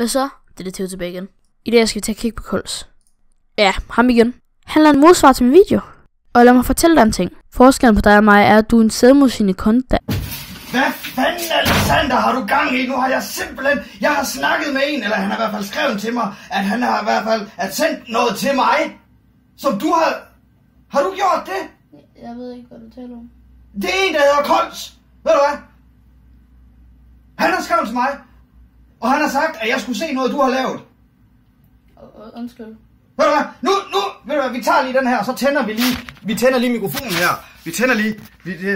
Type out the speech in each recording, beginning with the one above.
Hvad så? Detektiv tilbage igen. I dag skal vi tage kigge på Kols. Ja, ham igen. Han lavede en modsvar til min video. Og lad mig fortælle dig en ting. Forskellen på dig og mig er, at du er en selvmodsigende konta. Hvad fanden, Alexander, har du gang i? Nu har jeg simpelthen... Jeg har snakket med en, eller han har i hvert fald skrevet til mig, at han har i hvert fald sendt noget til mig, som du har... Har du gjort det? Jeg ved ikke, hvad du taler om. Det er en, der hedder Kols. Ved du hvad? Han har skrevet til mig, og han har sagt, at jeg skulle se noget, du har lavet. Undskyld. Ved du hvad? Nu, ved du hvad, vi tager lige den her, og så tænder vi lige... Vi tænder lige mikrofonen her. Vi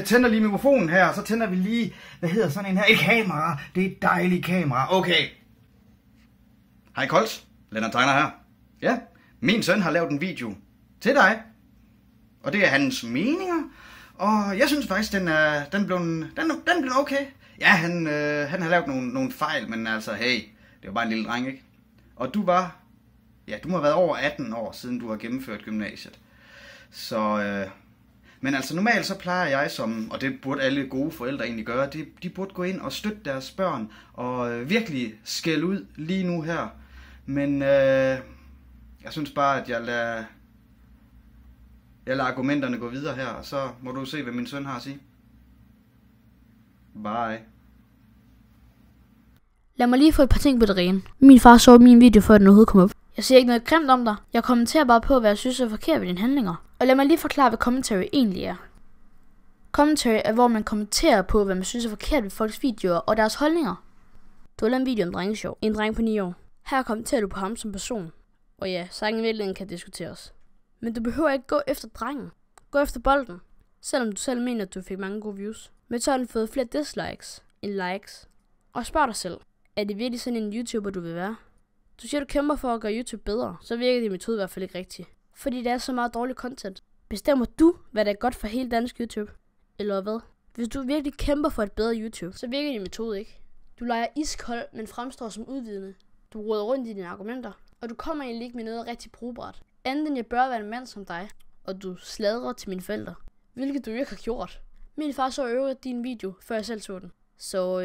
tænder lige mikrofonen her, og så tænder vi lige... Hvad hedder sådan en her? Et kamera. Det er et dejligt kamera. Okay. Hej Kols. Lennart Tegner her. Ja, min søn har lavet en video til dig. Og det er hans meninger. Og jeg synes faktisk, den blev okay. Ja, han har lavet nogle fejl, men altså, hey, det var bare en lille dreng, ikke? Og du må have været over 18 år, siden du har gennemført gymnasiet. Så, men altså normalt så plejer jeg og det burde alle gode forældre egentlig gøre, de burde gå ind og støtte deres børn, og virkelig skælde ud lige nu her. Men jeg synes bare, at jeg lader argumenterne gå videre her, og så må du se, hvad min søn har at sige. Bye. Lad mig lige få et par ting på det rene. Min far så min video, før den overhovedet kom op. Jeg siger ikke noget grimt om dig. Jeg kommenterer bare på, hvad jeg synes er forkert ved dine handlinger. Og lad mig lige forklare, hvad commentary egentlig er. Commentary er, hvor man kommenterer på, hvad man synes er forkert ved folks videoer og deres holdninger. Du har lavet en video om drengeshow. En dreng på 9 år. Her kommenterer du på ham som person. Og ja, sangen virkelig kan diskuteres. Men du behøver ikke gå efter drengen. Gå efter bolden. Selvom du selv mener, at du fik mange gode views. Men så har den fået flere dislikes end likes. Og spørg dig selv. Er det virkelig sådan en YouTuber, du vil være? Du siger, du kæmper for at gøre YouTube bedre. Så virker din metode i hvert fald ikke rigtig. Fordi det er så meget dårlig content. Bestemmer du, hvad der er godt for hele dansk YouTube? Eller hvad? Hvis du virkelig kæmper for et bedre YouTube, så virker din metode ikke. Du leger iskold, men fremstår som udvidende. Du råder rundt i dine argumenter. Og du kommer egentlig ikke med noget rigtig brugbart. Andet end jeg bør være en mand som dig. Og du sladrer til mine forældre. Hvilket du ikke har gjort. Min far så øvrigt din video, før jeg selv så den. Så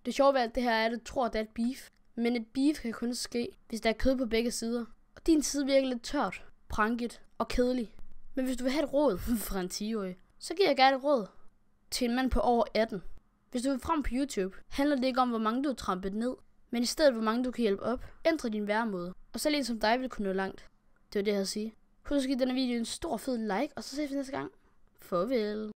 det sjove ved alt det her er, at du tror, at det er et beef. Men et beef kan kun ske, hvis der er kød på begge sider. Og din side virker lidt tørt, prankigt og kedelig. Men hvis du vil have et råd fra en 10-årig, så giver jeg gerne et råd til en mand på over 18. Hvis du vil frem på YouTube, handler det ikke om, hvor mange du har trampet ned, men i stedet, hvor mange du kan hjælpe op. Ændre din væremåde, og selv en som dig vil kunne nå langt. Det var det, jeg havde at sige. Husk at give denne video en stor fed like, og så ses vi næste gang. Farvel.